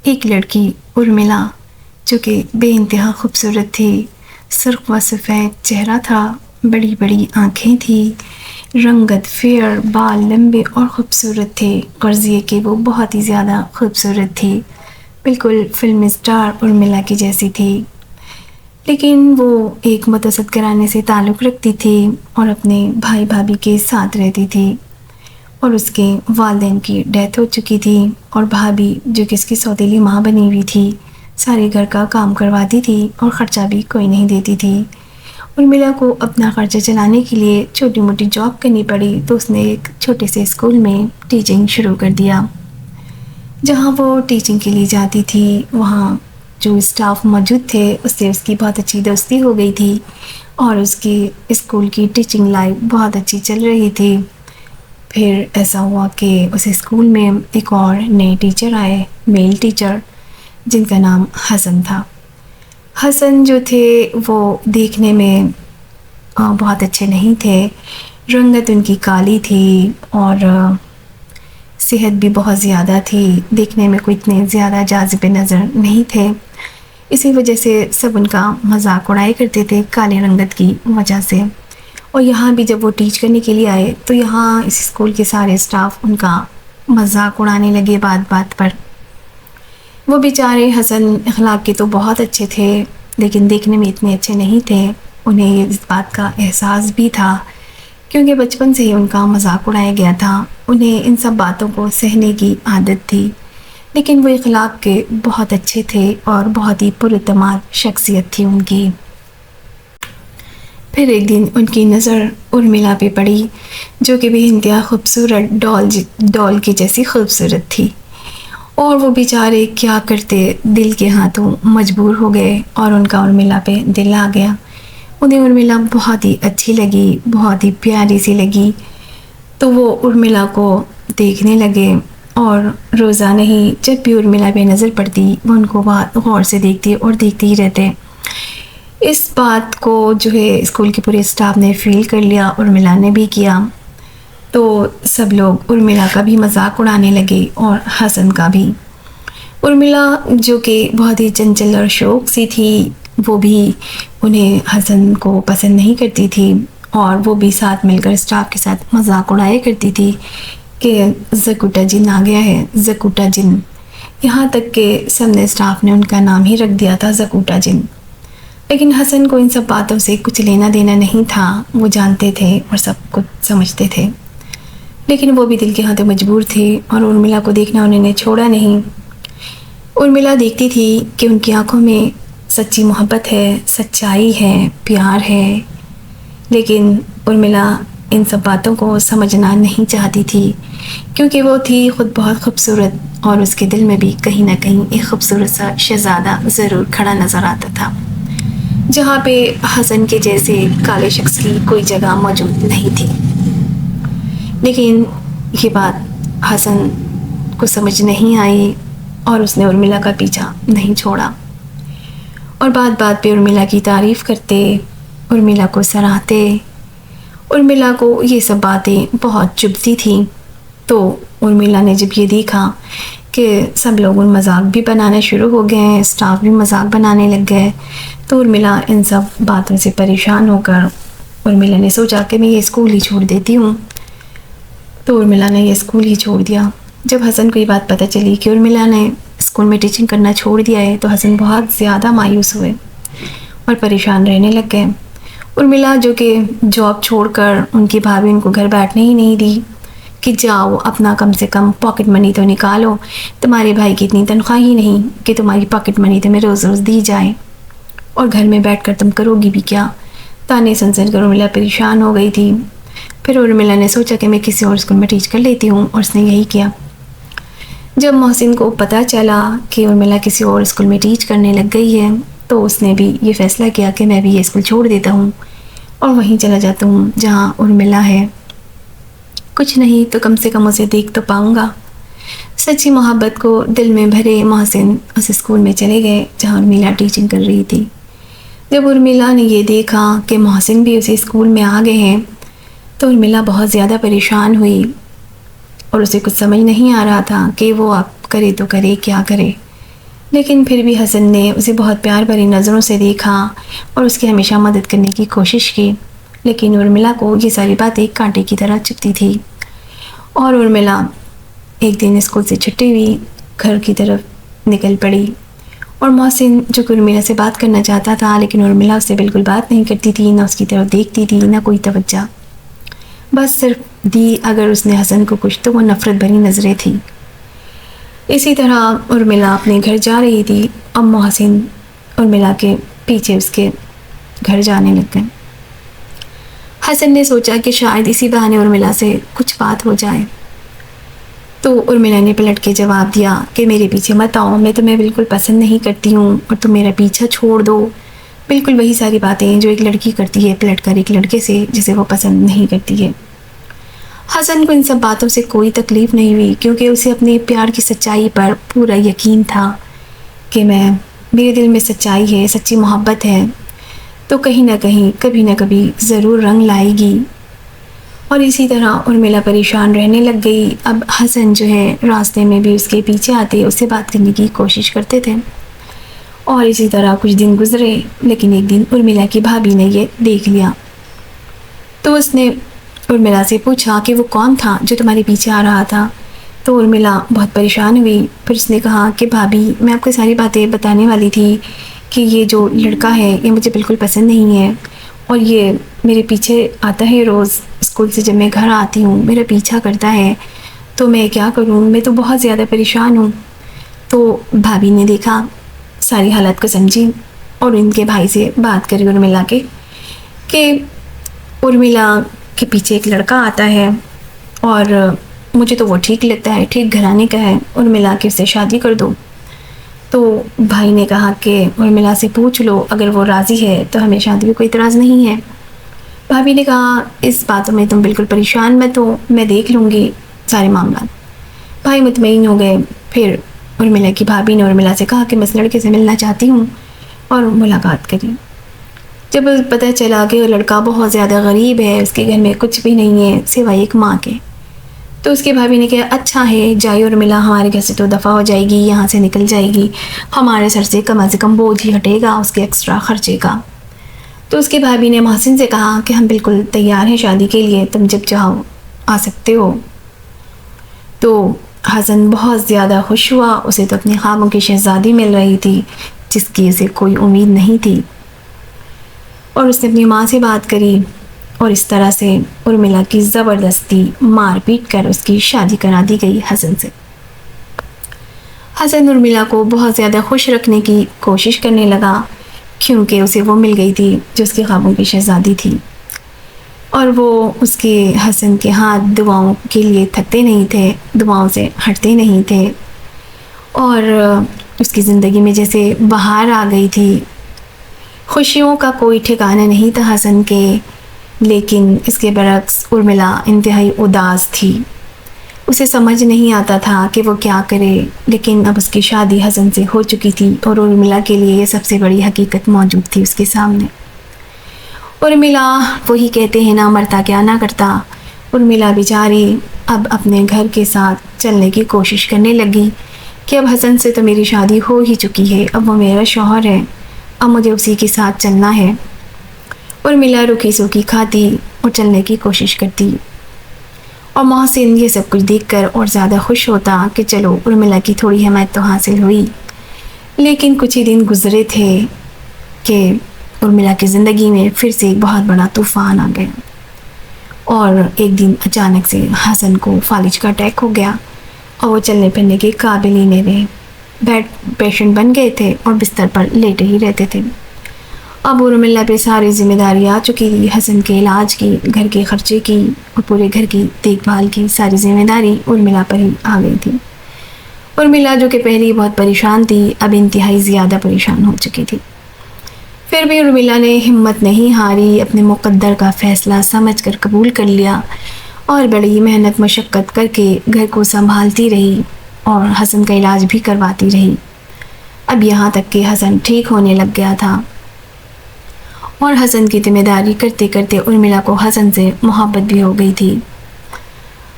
ایک لڑکی ارملا جو کہ بے انتہا خوبصورت تھی، سرخ و سفید چہرہ تھا، بڑی بڑی آنکھیں تھیں، رنگت فیئر، بال لمبے اور خوبصورت تھے، غرض یہ کہ وہ بہت ہی زیادہ خوبصورت تھی، بالکل فلمی سٹار ارملا کی جیسی تھی۔ لیکن وہ ایک متوسط گھرانے سے تعلق رکھتی تھی اور اپنے بھائی بھابھی کے ساتھ رہتی تھی، اور اس کے والدین کی ڈیتھ ہو چکی تھی، اور بھابھی جو کہ اس کی سوتیلی ماں بنی ہوئی تھی سارے گھر کا کام کرواتی تھی اور خرچہ بھی کوئی نہیں دیتی تھی۔ ارملا کو اپنا خرچہ چلانے کے لیے چھوٹی موٹی جاب کرنی پڑی، تو اس نے ایک چھوٹے سے اسکول میں ٹیچنگ شروع کر دیا۔ جہاں وہ ٹیچنگ کے لیے جاتی تھی وہاں جو اسٹاف موجود تھے اس سے اس کی بہت اچھی دوستی ہو گئی تھی، اور اس کی اسکول کی ٹیچنگ لائف بہت اچھی چل رہی تھی۔ پھر ایسا ہوا کہ اس اسکول میں ایک اور نئے ٹیچر آئے، میل ٹیچر، جن کا نام حسن تھا۔ حسن جو تھے وہ دیکھنے میں بہت اچھے نہیں تھے، رنگت ان کی کالی تھی اور صحت بھی بہت زیادہ تھی، دیکھنے میں کوئی اتنے زیادہ جاذب نظر نہیں تھے، اسی وجہ سے سب ان کا مذاق اڑائے کرتے تھے کالے رنگت کی وجہ سے۔ اور یہاں بھی جب وہ ٹیچ کرنے کے لیے آئے تو یہاں اس اسکول کے سارے اسٹاف ان کا مذاق اڑانے لگے بات بات پر۔ وہ بیچارے حسن اخلاق کے تو بہت اچھے تھے لیکن دیکھنے میں اتنے اچھے نہیں تھے، انہیں اس بات کا احساس بھی تھا کیونکہ بچپن سے ہی ان کا مذاق اڑایا گیا تھا، انہیں ان سب باتوں کو سہنے کی عادت تھی، لیکن وہ اخلاق کے بہت اچھے تھے اور بہت ہی پراعتماد شخصیت تھی ان کی۔ پھر ایک دن ان کی نظر ارملا پہ پڑی جو کہ بے انتہا خوبصورت ڈال کی جیسی خوبصورت تھی، اور وہ بیچارے کیا کرتے، دل کے ہاتھوں مجبور ہو گئے اور ان کا ارملا پہ دل آ گیا۔ انہیں ارملا بہت ہی اچھی لگی، بہت ہی پیاری سی لگی، تو وہ ارملا کو دیکھنے لگے، اور روزانہ ہی جب بھی ارملا پہ نظر پڑتی وہ ان کو بہت غور سے دیکھتی اور دیکھتے ہی رہتے۔ اس بات کو جو ہے اسکول کے پورے اسٹاف نے فیل کر لیا، ارملا نے بھی کیا، تو سب لوگ ارملا کا بھی مذاق اڑانے لگے اور حسن کا بھی۔ ارملا جو کہ بہت ہی چنچل اور شوق سی تھی وہ بھی انہیں حسن کو پسند نہیں کرتی تھی، اور وہ بھی ساتھ مل کر اسٹاف کے ساتھ مذاق اڑایا کرتی تھی کہ زکوٹا جن آ گیا ہے، زکوٹا جن، یہاں تک کہ سب نے اسٹاف نے ان کا نام ہی رکھ دیا تھا زکوٹا جن۔ لیکن حسن کو ان سب باتوں سے کچھ لینا دینا نہیں تھا، وہ جانتے تھے اور سب کچھ سمجھتے تھے، لیکن وہ بھی دل کے ہاتھوں مجبور تھے اور ارملا کو دیکھنا انہوں نے چھوڑا نہیں۔ ارملا دیکھتی تھی کہ ان کی آنکھوں میں سچی محبت ہے، سچائی ہے، پیار ہے، لیکن ارملا ان سب باتوں کو سمجھنا نہیں چاہتی تھی کیونکہ وہ تھی خود بہت خوبصورت، اور اس کے دل میں بھی کہیں نہ کہیں ایک خوبصورت سا شہزادہ ضرور کھڑا نظر آتا تھا، جہاں پہ حسن کے جیسے کالے شخص کی کوئی جگہ موجود نہیں تھی۔ لیکن یہ بات حسن کو سمجھ نہیں آئی اور اس نے ارملا کا پیچھا نہیں چھوڑا، اور بات بات پہ ارملا کی تعریف کرتے، ارملا کو سراہتے۔ ارملا کو یہ سب باتیں بہت چبھتی تھیں، تو ارملا نے جب یہ دیکھا کہ سب لوگ ان مذاق بھی بنانا شروع ہو گئے ہیں، اسٹاف بھی مذاق بنانے لگ گئے، تو ارملا ان سب باتوں سے پریشان ہو کر ارملا نے سوچا کہ میں یہ اسکول ہی چھوڑ دیتی ہوں، تو ارملا نے یہ اسکول ہی چھوڑ دیا۔ جب حسن کو یہ بات پتہ چلی کہ ارملا نے اسکول میں ٹیچنگ کرنا چھوڑ دیا ہے تو حسن بہت زیادہ مایوس ہوئے اور پریشان رہنے لگ گئے۔ ارملا جو کہ جاب چھوڑ کر ان کی بھابھی ان کو گھر بیٹھنے ہی نہیں دی کہ جاؤ اپنا کم سے کم پاکٹ منی تو نکالو، تمہارے بھائی کی اتنی تنخواہ ہی نہیں کہ تمہاری پاکٹ منی تمہیں روز روز دی جائے، اور گھر میں بیٹھ کر تم کرو گی بھی کیا، تانے سن سن کر ارملا پریشان ہو گئی تھی۔ پھر ارملا نے سوچا کہ میں کسی اور اسکول میں ٹیچ کر لیتی ہوں، اور اس نے یہی کیا۔ جب محسن کو پتہ چلا کہ ارملا کسی اور اسکول میں ٹیچ کرنے لگ گئی ہے تو اس نے بھی یہ فیصلہ کیا کہ میں بھی یہ اسکول چھوڑ دیتا ہوں اور وہیں چلا جاتا ہوں جہاں ارملا ہے، کچھ نہیں تو کم سے کم اسے دیکھ تو پاؤں گا۔ سچی محبت کو دل میں بھرے محسن اس اسکول میں چلے گئے جہاں ارملا ٹیچنگ کر رہی تھی۔ جب ارملا نے یہ دیکھا کہ محسن بھی اسی اسکول میں آ گئے ہیں تو ارملا بہت زیادہ پریشان ہوئی، اور اسے کچھ سمجھ نہیں آ رہا تھا کہ وہ اب کرے تو کرے کیا کرے، لیکن پھر بھی حسن نے اسے بہت پیار بھری نظروں سے دیکھا اور اس کی ہمیشہ مدد کرنے کی کوشش کی، لیکن ارملا کو یہ ساری باتیں کانٹے کی طرح چبھتی تھی۔ اور ارملا ایک دن اسکول سے چھٹی ہوئی گھر کی طرف نکل پڑی، اور محسن جو کہ ارملا سے بات کرنا چاہتا تھا لیکن ارملا اس سے بالکل بات نہیں کرتی تھی، نہ اس کی طرف دیکھتی تھی، نہ کوئی توجہ، بس صرف دی اگر اس نے حسن کو کچھ تو وہ نفرت بھری نظریں تھی۔ اسی طرح ارملا اپنے گھر جا رہی تھی، اب محسن ارملا کے پیچھے اس کے گھر جانے لگ گئے۔ حسن نے سوچا کہ شاید اسی بہانے ارملا سے کچھ بات ہو جائے، تو ارملا نے پلٹ کے جواب دیا کہ میرے پیچھے مت آؤ، میں تمہیں بالکل پسند نہیں کرتی ہوں اور تم میرا پیچھا چھوڑ دو۔ بالکل وہی ساری باتیں جو ایک لڑکی کرتی ہے پلٹ کر ایک لڑکے سے جسے وہ پسند نہیں کرتی ہے۔ حسن کو ان سب باتوں سے کوئی تکلیف نہیں ہوئی، کیونکہ اسے اپنے پیار کی سچائی پر پورا یقین تھا کہ میرے دل میں سچائی ہے، سچی محبت ہے، تو کہیں نہ کہیں کبھی نہ کبھی ضرور رنگ لائے گی۔ اور اسی طرح ارملا پریشان رہنے لگ گئی۔ اب حسن جو ہے راستے میں بھی اس کے پیچھے آتے اس سے بات کرنے کی کوشش کرتے تھے، اور اسی طرح کچھ دن گزرے، لیکن ایک دن ارملا کی بھابھی نے یہ دیکھ لیا، تو اس نے ارملا سے پوچھا کہ وہ کون تھا جو تمہارے پیچھے آ رہا تھا؟ تو ارملا بہت پریشان ہوئی، پھر اس نے کہا کہ بھابھی میں آپ کو ساری باتیں بتانے والی تھی کہ یہ جو لڑکا ہے یہ مجھے بالکل پسند نہیں ہے، اور یہ میرے پیچھے آتا ہے روز اسکول سے، جب میں گھر آتی ہوں میرا پیچھا کرتا ہے، تو میں کیا کروں، میں تو بہت زیادہ پریشان ہوں۔ تو بھابھی نے دیکھا، ساری حالت کو سمجھی، اور ان کے بھائی سے بات کری ارملا کے کہ ارملا کے پیچھے ایک لڑکا آتا ہے اور مجھے تو وہ ٹھیک لگتا ہے، ٹھیک گھرانے کا ہے، ارملا کے اسے شادی کر دو۔ تو بھائی نے کہا کہ ارملا سے پوچھ لو، اگر وہ راضی ہے تو ہمیں شادی میں کوئی اعتراض نہیں ہے۔ بھابھی نے کہا اس باتوں میں تم بالکل پریشان مت ہو، میں دیکھ لوں گی سارے معاملات۔ بھائی مطمئن ہو گئے۔ پھر ارملا کی بھابھی نے ارملا سے کہا کہ میں اس لڑکے سے ملنا چاہتی ہوں، اور ملاقات کری۔ جب پتہ چلا کہ وہ لڑکا بہت زیادہ غریب ہے، اس کے گھر میں کچھ بھی نہیں ہے سوائے ایک ماں کے، تو اس کے بھابھی نے کہا اچھا ہے جائے ارملا، ہمارے گھر سے تو دفع ہو جائے گی، یہاں سے نکل جائے گی، ہمارے سر سے کم از کم بوجھ ہی ہٹے گا اس کے ایکسٹرا خرچے کا۔ تو اس کے بھابھی نے محسن سے کہا کہ ہم بالکل تیار ہیں شادی کے لیے، تم جب چاہو آ سکتے ہو۔ تو حسن بہت زیادہ خوش ہوا، اسے تو اپنے خوابوں کی شہزادی مل رہی تھی جس کی اسے کوئی امید نہیں تھی، اور اس نے اپنی ماں سے بات کری، اور اس طرح سے ارملا کی زبردستی مار پیٹ کر اس کی شادی کرا دی گئی حسن سے۔ حسن ارملا کو بہت زیادہ خوش رکھنے کی کوشش کرنے لگا، کیونکہ اسے وہ مل گئی تھی جو اس کے خوابوں کی شہزادی تھی، اور وہ اس کے حسن کے ہاتھ دعاؤں کے لیے تھکتے نہیں تھے، دعاؤں سے ہٹتے نہیں تھے، اور اس کی زندگی میں جیسے بہار آ گئی تھی۔ خوشیوں کا کوئی ٹھکانہ نہیں تھا حسن کے، لیکن اس کے برعکس ارملا انتہائی اداس تھی، اسے سمجھ نہیں آتا تھا کہ وہ کیا کرے، لیکن اب اس کی شادی حسن سے ہو چکی تھی، اور ارملا کے لیے یہ سب سے بڑی حقیقت موجود تھی اس کے سامنے۔ ارملا وہی کہتے ہیں نہ مرتا کیا نہ کرتا، ارملا بیچاری اب اپنے گھر کے ساتھ چلنے کی کوشش کرنے لگی کہ اب حسن سے تو میری شادی ہو ہی چکی ہے، اب وہ میرا شوہر ہے، اب مجھے اسی کے ساتھ چلنا ہے۔ ارملا روکھی سوکھی کھاتی اور چلنے کی کوشش کرتی، اور محسن یہ سب کچھ دیکھ کر اور زیادہ خوش ہوتا کہ چلو ارملا کی تھوڑی حمایت تو حاصل ہوئی۔ لیکن کچھ ہی دن گزرے تھے کہ ارملا کی زندگی میں پھر سے ایک بہت بڑا طوفان آ گیا، اور ایک دن اچانک سے حسن کو فالج کا اٹیک ہو گیا، اور وہ چلنے پھرنے کے قابل ہی نہیں رہے، بیڈ پیشنٹ بن گئے تھے اور بستر پر لیٹے ہی رہتے تھے۔ اب ارملا پہ ساری ذمہ داری آ چکی تھی، حسن کے علاج کی، گھر کے خرچے کی، اور پورے گھر کی دیکھ بھال کی ساری ذمہ داری ارملا پر ہی آ گئی تھی۔ ارملا جو کہ پہلے بہت پریشان تھی، اب انتہائی زیادہ پریشان ہو چکی تھی۔ پھر بھی ارملا نے ہمت نہیں ہاری، اپنے مقدر کا فیصلہ سمجھ کر قبول کر لیا، اور بڑی محنت مشقت کر کے گھر کو سنبھالتی رہی اور حسن کا علاج بھی کرواتی رہی، اب یہاں تک کہ حسن ٹھیک ہونے لگ گیا تھا، اور حسن کی ذمہ داری کرتے کرتے ارملا کو حسن سے محبت بھی ہو گئی تھی۔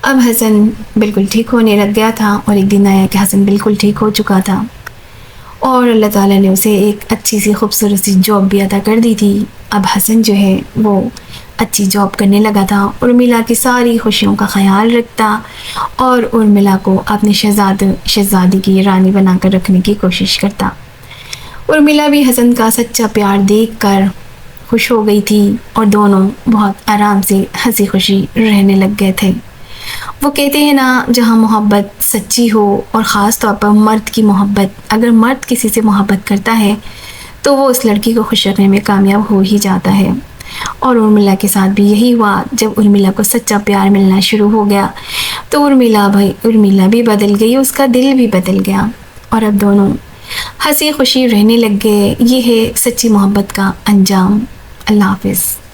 اب حسن بالکل ٹھیک ہونے لگ گیا تھا، اور ایک دن آیا کہ حسن بالکل ٹھیک ہو چکا تھا، اور اللہ تعالیٰ نے اسے ایک اچھی سی خوبصورت سی جاب بھی عطا کر دی تھی۔ اب حسن جو ہے وہ اچھی جاب کرنے لگا تھا، ارملا کی ساری خوشیوں کا خیال رکھتا اور ارملا کو اپنے شہزادی کی رانی بنا کر رکھنے کی کوشش کرتا۔ ارملا بھی حسن کا سچا پیار دیکھ کر خوش ہو گئی تھی اور دونوں بہت آرام سے ہنسی خوشی رہنے لگ گئے تھے۔ وہ کہتے ہیں نا، جہاں محبت سچی ہو، اور خاص طور پر مرد کی محبت، اگر مرد کسی سے محبت کرتا ہے تو وہ اس لڑکی کو خوش رکھنے میں کامیاب ہو ہی جاتا ہے۔ اور ارملا کے ساتھ بھی یہی ہوا۔ جب ارملا کو سچا پیار ملنا شروع ہو گیا تو ارملا بھی بدل گئی، اس کا دل بھی بدل گیا اور اب دونوں ہنسی خوشی رہنے لگ گئے۔ یہ ہے سچی محبت کا انجام۔ اللہ حافظ۔